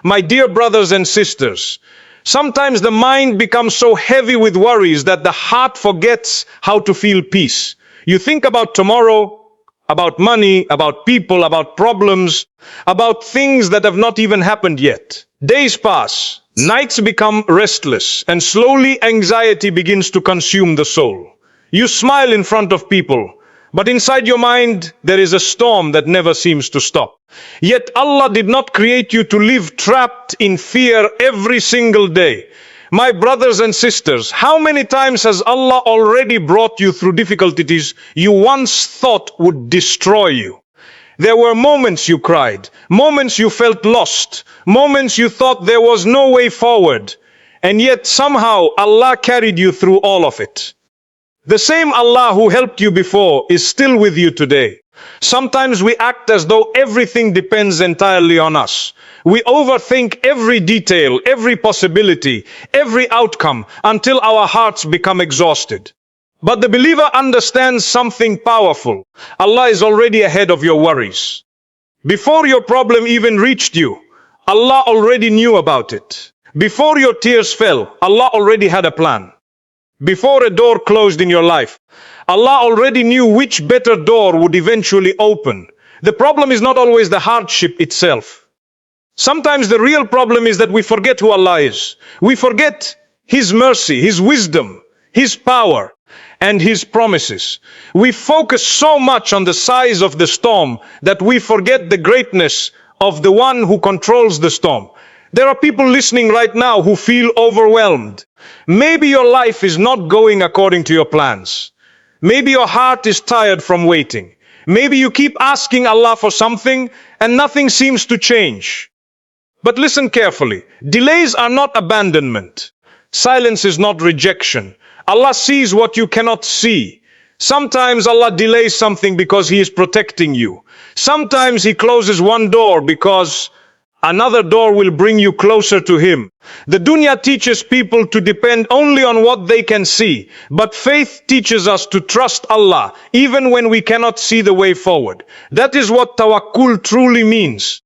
My dear brothers and sisters, sometimes the mind becomes so heavy with worries that the heart forgets how to feel peace. You think about tomorrow, about money, about people, about problems, about things that have not even happened yet. Days pass, nights become restless, and slowly anxiety begins to consume the soul. You smile in front of people, but inside your mind there is a storm that never seems to stop. Yet Allah did not create you to live trapped in fear every single day. My brothers and sisters, how many times has Allah already brought you through difficulties you once thought would destroy you? There were moments you cried, moments you felt lost, moments you thought there was no way forward, and yet somehow Allah carried you through all of it. The same Allah who helped you before is still with you today. Sometimes we act as though everything depends entirely on us. We overthink every detail, every possibility, every outcome until our hearts become exhausted. But the believer understands something powerful. Allah is already ahead of your worries. Before your problem even reached you, Allah already knew about it. Before your tears fell, Allah already had a plan. Before a door closed in your life, Allah already knew which better door would eventually open. The problem is not always the hardship itself. Sometimes the real problem is that we forget who Allah is. We forget His mercy, His wisdom, His power, and His promises. We focus so much on the size of the storm that we forget the greatness of the one who controls the storm. There are people listening right now who feel overwhelmed. Maybe your life is not going according to your plans. Maybe your heart is tired from waiting. Maybe you keep asking Allah for something and nothing seems to change. But listen carefully. Delays are not abandonment. Silence is not rejection. Allah sees what you cannot see. Sometimes Allah delays something because He is protecting you. Sometimes He closes one door because another door will bring you closer to Him. The dunya teaches people to depend only on what they can see, but faith teaches us to trust Allah even when we cannot see the way forward. That is what tawakkul truly means.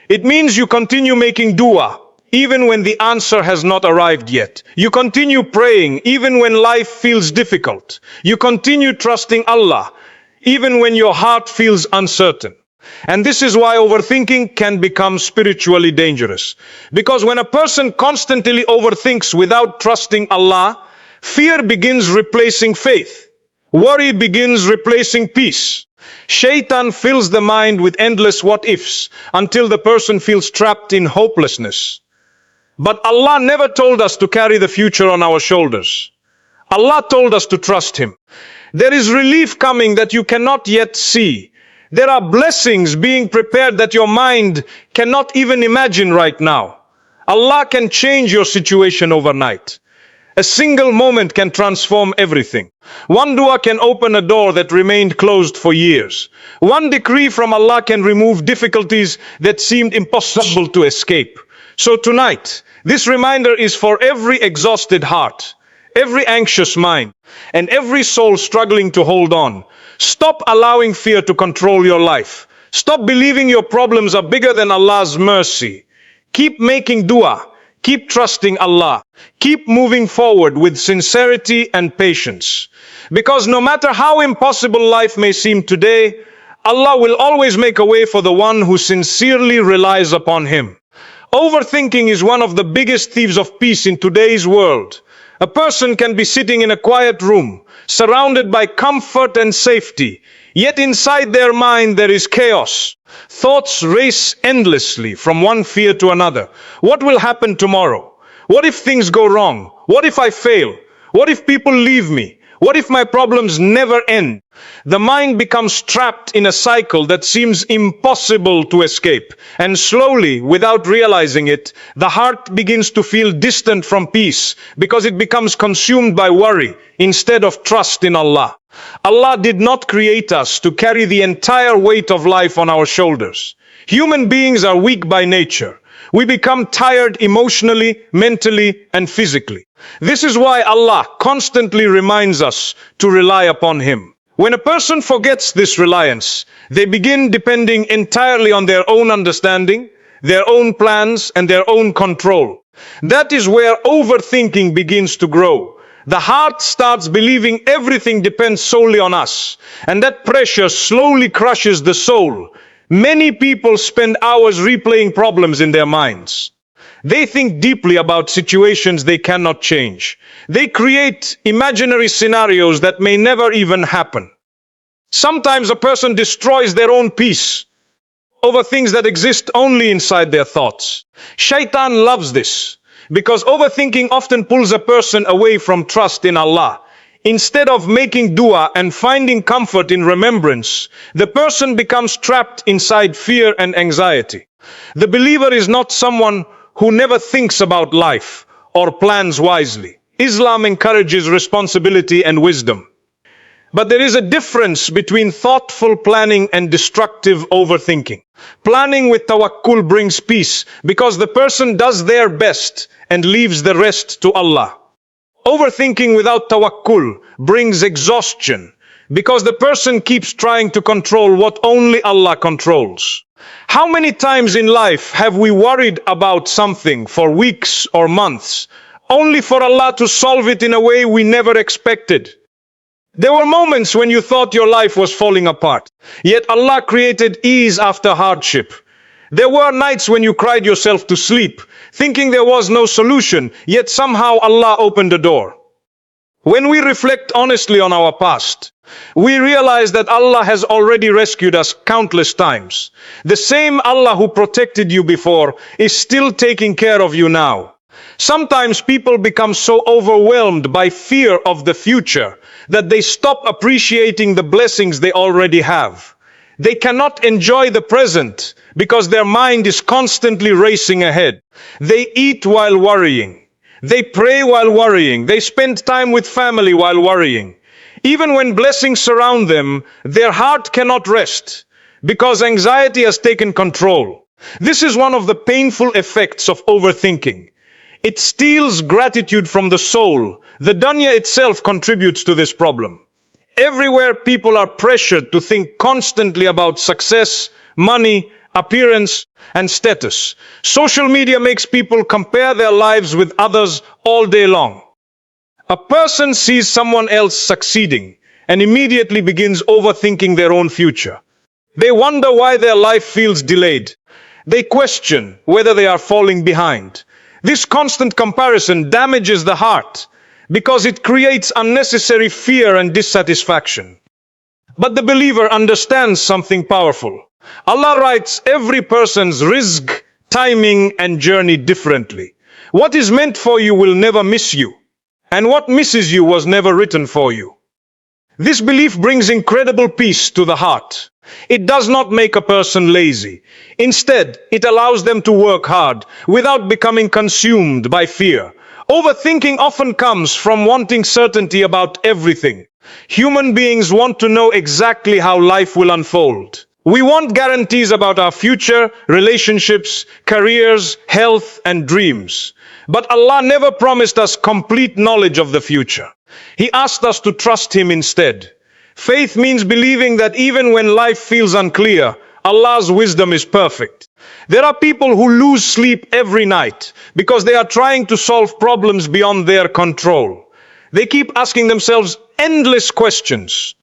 It means you continue making dua even when the answer has not arrived yet. You continue praying even when life feels difficult. You continue trusting Allah even when your heart feels uncertain. And this is why overthinking can become spiritually dangerous. Because when a person constantly overthinks without trusting Allah, fear begins replacing faith. Worry begins replacing peace. Shaitan fills the mind with endless what-ifs until the person feels trapped in hopelessness. But Allah never told us to carry the future on our shoulders. Allah told us to trust Him. There is relief coming that you cannot yet see. There are blessings being prepared that your mind cannot even imagine right now. Allah can change your situation overnight. A single moment can transform everything. One dua can open a door that remained closed for years. One decree from Allah can remove difficulties that seemed impossible to escape. So tonight, this reminder is for every exhausted heart, every anxious mind, and every soul struggling to hold on. Stop allowing fear to control your life. Stop believing your problems are bigger than Allah's mercy. Keep making dua. Keep trusting Allah. Keep moving forward with sincerity and patience. Because no matter how impossible life may seem today, Allah will always make a way for the one who sincerely relies upon Him. Overthinking is one of the biggest thieves of peace in today's world. A person can be sitting in a quiet room, surrounded by comfort and safety, yet inside their mind there is chaos. Thoughts race endlessly from one fear to another. What will happen tomorrow? What if things go wrong? What if I fail? What if people leave me? What if my problems never end? The mind becomes trapped in a cycle that seems impossible to escape. And slowly, without realizing it, the heart begins to feel distant from peace because it becomes consumed by worry instead of trust in Allah. Allah did not create us to carry the entire weight of life on our shoulders. Human beings are weak by nature. We become tired emotionally, mentally, and physically. This is why Allah constantly reminds us to rely upon Him. When a person forgets this reliance, they begin depending entirely on their own understanding, their own plans, and their own control. That is where overthinking begins to grow. The heart starts believing everything depends solely on us, and that pressure slowly crushes the soul. Many people spend hours replaying problems in their minds. They think deeply about situations they cannot change. They create imaginary scenarios that may never even happen. Sometimes a person destroys their own peace over things that exist only inside their thoughts. Shaitan loves this because overthinking often pulls a person away from trust in Allah. Instead of making dua and finding comfort in remembrance, the person becomes trapped inside fear and anxiety. The believer is not someone who never thinks about life or plans wisely. Islam encourages responsibility and wisdom. But there is a difference between thoughtful planning and destructive overthinking. Planning with tawakkul brings peace because the person does their best and leaves the rest to Allah. Overthinking without tawakkul brings exhaustion because the person keeps trying to control what only Allah controls. How many times in life have we worried about something for weeks or months, only for Allah to solve it in a way we never expected? There were moments when you thought your life was falling apart, yet Allah created ease after hardship. There were nights when you cried yourself to sleep, thinking there was no solution, yet somehow Allah opened a door. When we reflect honestly on our past, we realize that Allah has already rescued us countless times. The same Allah who protected you before is still taking care of you now. Sometimes people become so overwhelmed by fear of the future that they stop appreciating the blessings they already have. They cannot enjoy the present because their mind is constantly racing ahead. They eat while worrying. They pray while worrying. They spend time with family while worrying. Even when blessings surround them, their heart cannot rest because anxiety has taken control. This is one of the painful effects of overthinking. It steals gratitude from the soul. The dunya itself contributes to this problem. Everywhere people are pressured to think constantly about success, money, appearance, and status. Social media makes people compare their lives with others all day long. A person sees someone else succeeding and immediately begins overthinking their own future. They wonder why their life feels delayed. They question whether they are falling behind. This constant comparison damages the heart because it creates unnecessary fear and dissatisfaction. But the believer understands something powerful. Allah writes every person's rizq, timing, and journey differently. What is meant for you will never miss you, and what misses you was never written for you. This belief brings incredible peace to the heart. It does not make a person lazy. Instead, it allows them to work hard without becoming consumed by fear. Overthinking often comes from wanting certainty about everything. Human beings want to know exactly how life will unfold. We want guarantees about our future, relationships, careers, health, and dreams. But Allah never promised us complete knowledge of the future. He asked us to trust Him instead. Faith means believing that even when life feels unclear, Allah's wisdom is perfect. There are people who lose sleep every night because they are trying to solve problems beyond their control. They keep asking themselves endless questions.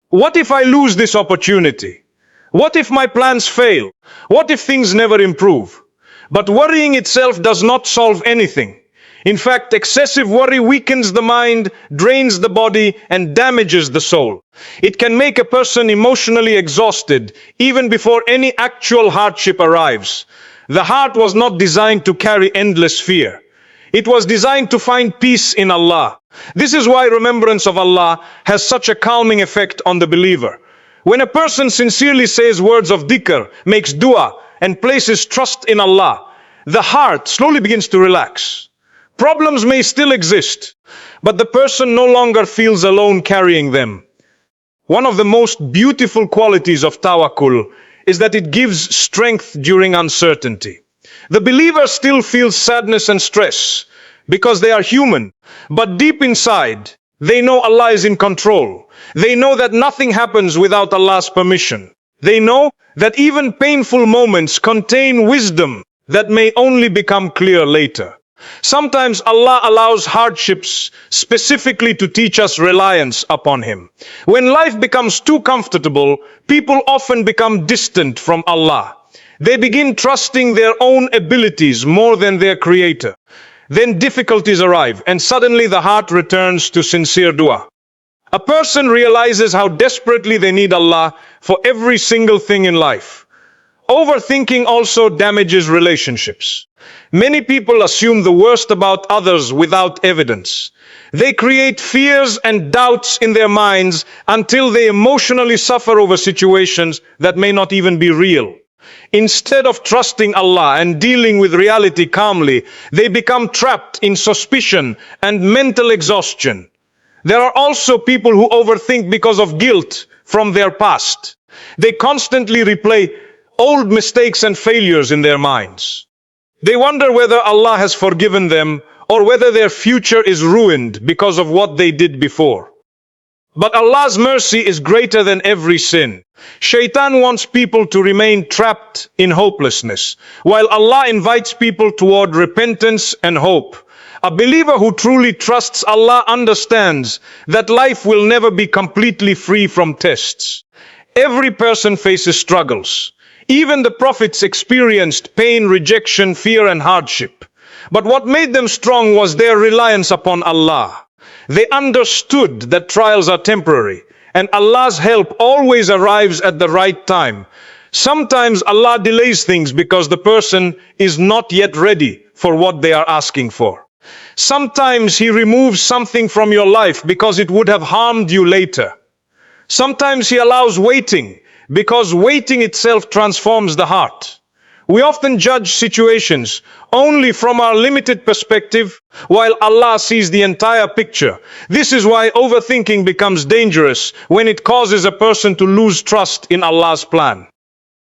What if I lose this opportunity? What if my plans fail? What if things never improve? But worrying itself does not solve anything. In fact, excessive worry weakens the mind, drains the body, and damages the soul. It can make a person emotionally exhausted even before any actual hardship arrives. The heart was not designed to carry endless fear. It was designed to find peace in Allah. This is why remembrance of Allah has such a calming effect on the believer. When a person sincerely says words of dhikr, makes dua, and places trust in Allah, the heart slowly begins to relax. Problems may still exist, but the person no longer feels alone carrying them. One of the most beautiful qualities of tawakkul is that it gives strength during uncertainty. The believer still feels sadness and stress because they are human, but deep inside, they know Allah is in control. They know that nothing happens without Allah's permission. They know that even painful moments contain wisdom that may only become clear later. Sometimes Allah allows hardships specifically to teach us reliance upon Him. When life becomes too comfortable, people often become distant from Allah. They begin trusting their own abilities more than their Creator. Then difficulties arrive, and suddenly the heart returns to sincere dua. A person realizes how desperately they need Allah for every single thing in life. Overthinking also damages relationships. Many people assume the worst about others without evidence. They create fears and doubts in their minds until they emotionally suffer over situations that may not even be real. Instead of trusting Allah and dealing with reality calmly, they become trapped in suspicion and mental exhaustion. There are also people who overthink because of guilt from their past. They constantly replay old mistakes and failures in their minds. They wonder whether Allah has forgiven them or whether their future is ruined because of what they did before. But Allah's mercy is greater than every sin. Shaitan wants people to remain trapped in hopelessness, while Allah invites people toward repentance and hope. A believer who truly trusts Allah understands that life will never be completely free from tests. Every person faces struggles. Even the prophets experienced pain, rejection, fear, and hardship. But what made them strong was their reliance upon Allah. They understood that trials are temporary, and Allah's help always arrives at the right time. Sometimes Allah delays things because the person is not yet ready for what they are asking for. Sometimes He removes something from your life because it would have harmed you later. Sometimes He allows waiting because waiting itself transforms the heart. We often judge situations only from our limited perspective, while Allah sees the entire picture. This is why overthinking becomes dangerous when it causes a person to lose trust in Allah's plan.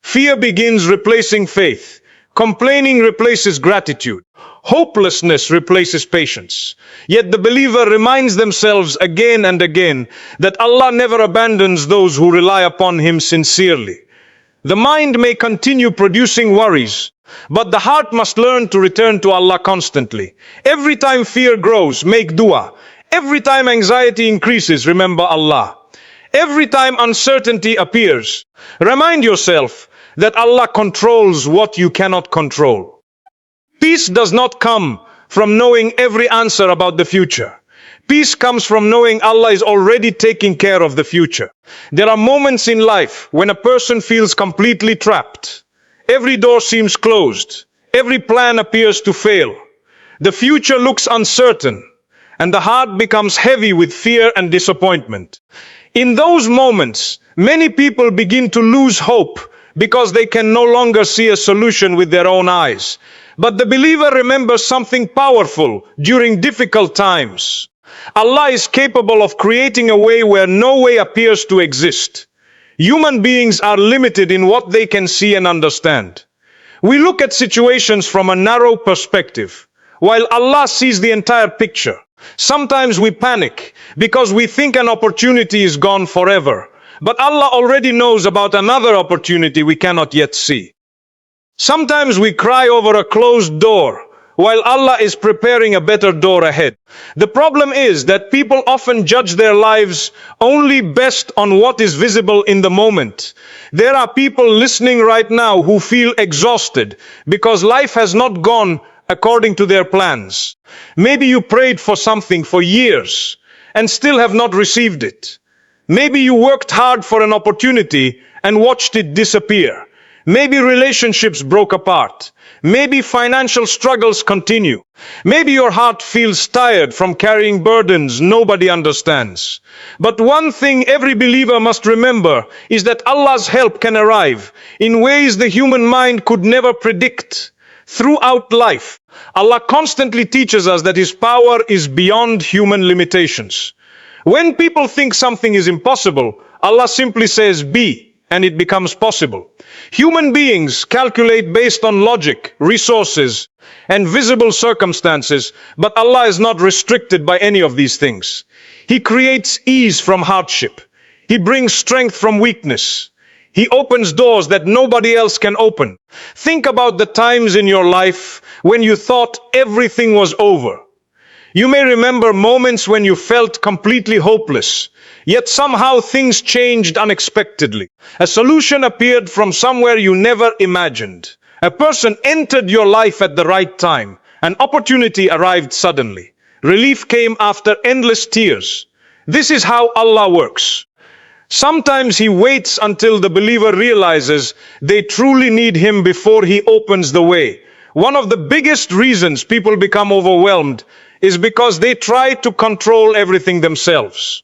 Fear begins replacing faith. Complaining replaces gratitude. Hopelessness replaces patience. Yet the believer reminds themselves again and again that Allah never abandons those who rely upon Him sincerely. The mind may continue producing worries, but the heart must learn to return to Allah constantly. Every time fear grows, make dua. Every time anxiety increases, remember Allah. Every time uncertainty appears, remind yourself that Allah controls what you cannot control. Peace does not come from knowing every answer about the future. Peace comes from knowing Allah is already taking care of the future. There are moments in life when a person feels completely trapped. Every door seems closed. Every plan appears to fail. The future looks uncertain, and the heart becomes heavy with fear and disappointment. In those moments, many people begin to lose hope because they can no longer see a solution with their own eyes. But the believer remembers something powerful during difficult times. Allah is capable of creating a way where no way appears to exist. Human beings are limited in what they can see and understand. We look at situations from a narrow perspective, while Allah sees the entire picture. Sometimes we panic because we think an opportunity is gone forever. But Allah already knows about another opportunity we cannot yet see. Sometimes we cry over a closed door, while Allah is preparing a better door ahead. The problem is that people often judge their lives only based on what is visible in the moment. There are people listening right now who feel exhausted because life has not gone according to their plans. Maybe you prayed for something for years and still have not received it. Maybe you worked hard for an opportunity and watched it disappear. Maybe relationships broke apart. Maybe financial struggles continue. Maybe your heart feels tired from carrying burdens nobody understands. But one thing every believer must remember is that Allah's help can arrive in ways the human mind could never predict. Throughout life, Allah constantly teaches us that His power is beyond human limitations. When people think something is impossible, Allah simply says be, and it becomes possible. Human beings calculate based on logic, resources, and visible circumstances, but Allah is not restricted by any of these things. He creates ease from hardship. He brings strength from weakness. He opens doors that nobody else can open. Think about the times in your life when you thought everything was over. You may remember moments when you felt completely hopeless, yet somehow things changed unexpectedly. A solution appeared from somewhere you never imagined. A person entered your life at the right time. An opportunity arrived suddenly. Relief came after endless tears. This is how Allah works. Sometimes He waits until the believer realizes they truly need Him before He opens the way. One of the biggest reasons people become overwhelmed is because they try to control everything themselves.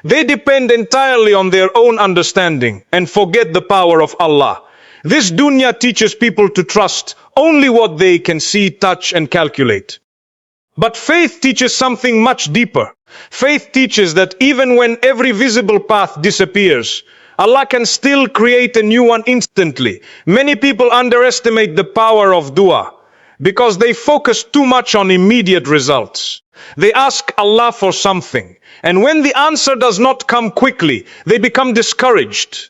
They depend entirely on their own understanding and forget the power of Allah. This dunya teaches people to trust only what they can see, touch, and calculate. But faith teaches something much deeper. Faith teaches that even when every visible path disappears, Allah can still create a new one instantly. Many people underestimate the power of dua because they focus too much on immediate results. They ask Allah for something, and when the answer does not come quickly, they become discouraged.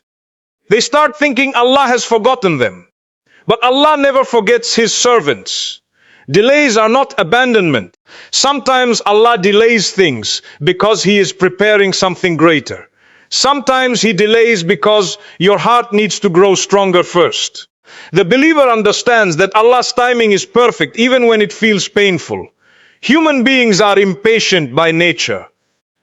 They start thinking Allah has forgotten them. But Allah never forgets His servants. Delays are not abandonment. Sometimes Allah delays things because He is preparing something greater. Sometimes He delays because your heart needs to grow stronger first. The believer understands that Allah's timing is perfect even when it feels painful. Human beings are impatient by nature.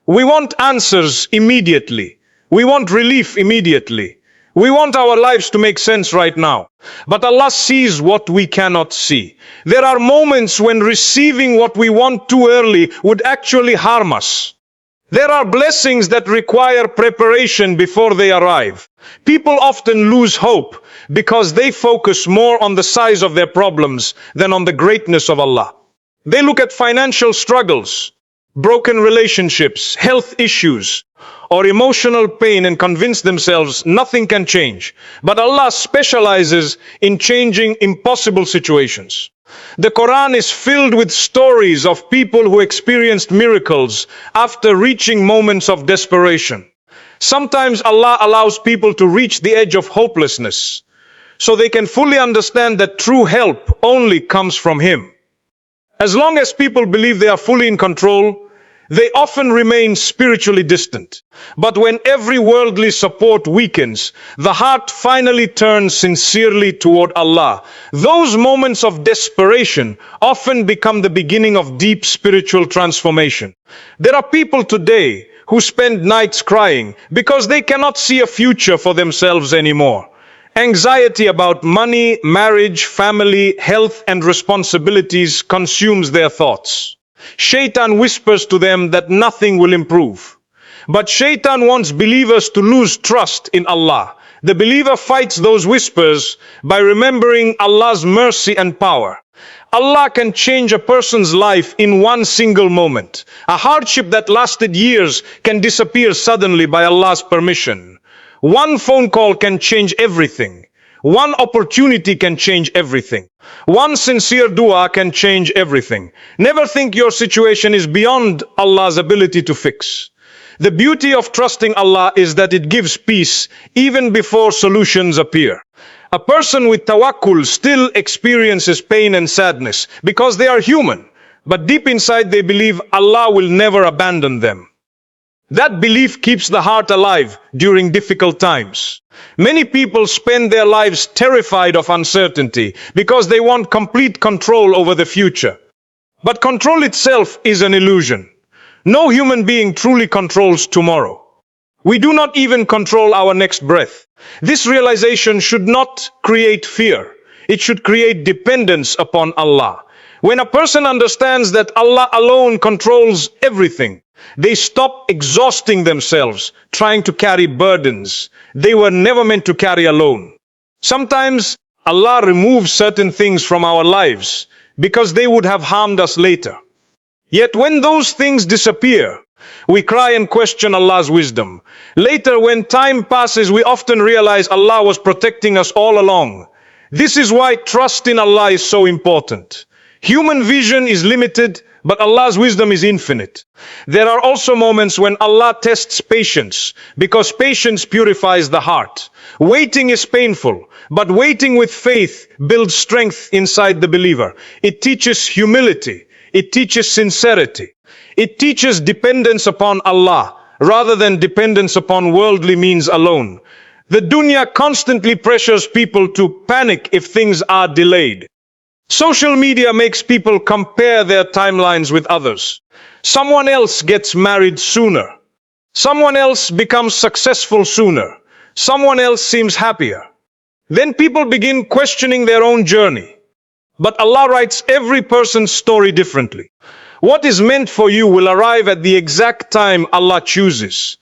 We want answers immediately. We want relief immediately. We want our lives to make sense right now. But Allah sees what we cannot see. There are moments when receiving what we want too early would actually harm us. There are blessings that require preparation before they arrive. People often lose hope because they focus more on the size of their problems than on the greatness of Allah. They look at financial struggles, broken relationships, health issues, or emotional pain and convince themselves nothing can change. But Allah specializes in changing impossible situations. The Quran is filled with stories of people who experienced miracles after reaching moments of desperation. Sometimes Allah allows people to reach the edge of hopelessness so they can fully understand that true help only comes from Him. As long as people believe they are fully in control, they often remain spiritually distant. But when every worldly support weakens, the heart finally turns sincerely toward Allah. Those moments of desperation often become the beginning of deep spiritual transformation. There are people today who spend nights crying because they cannot see a future for themselves anymore. Anxiety about money, marriage, family, health, and responsibilities consumes their thoughts. Shaitan whispers to them that nothing will improve. But Shaitan wants believers to lose trust in Allah. The believer fights those whispers by remembering Allah's mercy and power. Allah can change a person's life in one single moment. A hardship that lasted years can disappear suddenly by Allah's permission. One phone call can change everything. One opportunity can change everything. One sincere dua can change everything. Never think your situation is beyond Allah's ability to fix. The beauty of trusting Allah is that it gives peace even before solutions appear. A person with tawakkul still experiences pain and sadness because they are human, but deep inside they believe Allah will never abandon them. That belief keeps the heart alive during difficult times. Many people spend their lives terrified of uncertainty because they want complete control over the future. But control itself is an illusion. No human being truly controls tomorrow. We do not even control our next breath. This realization should not create fear. It should create dependence upon Allah. When a person understands that Allah alone controls everything, they stop exhausting themselves trying to carry burdens they were never meant to carry alone. Sometimes Allah removes certain things from our lives because they would have harmed us later. Yet when those things disappear, we cry and question Allah's wisdom. Later, when time passes, we often realize Allah was protecting us all along. This is why trust in Allah is so important. Human vision is limited, but Allah's wisdom is infinite. There are also moments when Allah tests patience, because patience purifies the heart. Waiting is painful, but waiting with faith builds strength inside the believer. It teaches humility. It teaches sincerity. It teaches dependence upon Allah, rather than dependence upon worldly means alone. The dunya constantly pressures people to panic if things are delayed. Social media makes people compare their timelines with others. Someone else gets married sooner. Someone else becomes successful sooner. Someone else seems happier. Then people begin questioning their own journey. But Allah writes every person's story differently. What is meant for you will arrive at the exact time Allah chooses.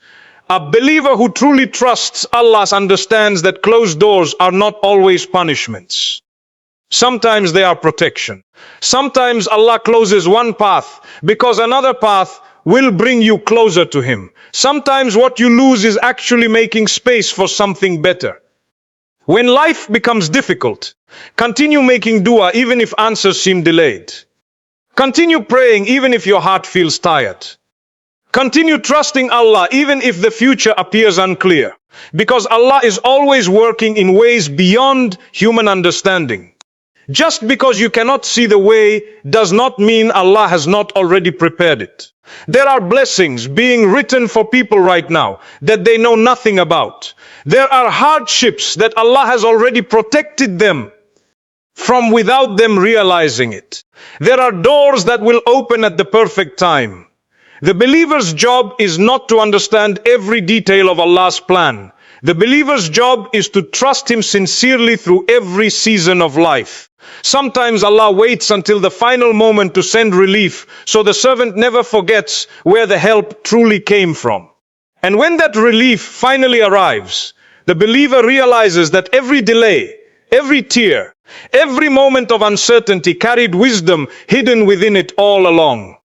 A believer who truly trusts Allah understands that closed doors are not always punishments. Sometimes they are protection. Sometimes Allah closes one path because another path will bring you closer to Him. Sometimes what you lose is actually making space for something better. When life becomes difficult, continue making dua even if answers seem delayed. Continue praying even if your heart feels tired. Continue trusting Allah even if the future appears unclear, because Allah is always working in ways beyond human understanding. Just because you cannot see the way does not mean Allah has not already prepared it. There are blessings being written for people right now that they know nothing about. There are hardships that Allah has already protected them from without them realizing it. There are doors that will open at the perfect time. The believer's job is not to understand every detail of Allah's plan. The believer's job is to trust Him sincerely through every season of life. Sometimes Allah waits until the final moment to send relief, so the servant never forgets where the help truly came from. And when that relief finally arrives, the believer realizes that every delay, every tear, every moment of uncertainty carried wisdom hidden within it all along.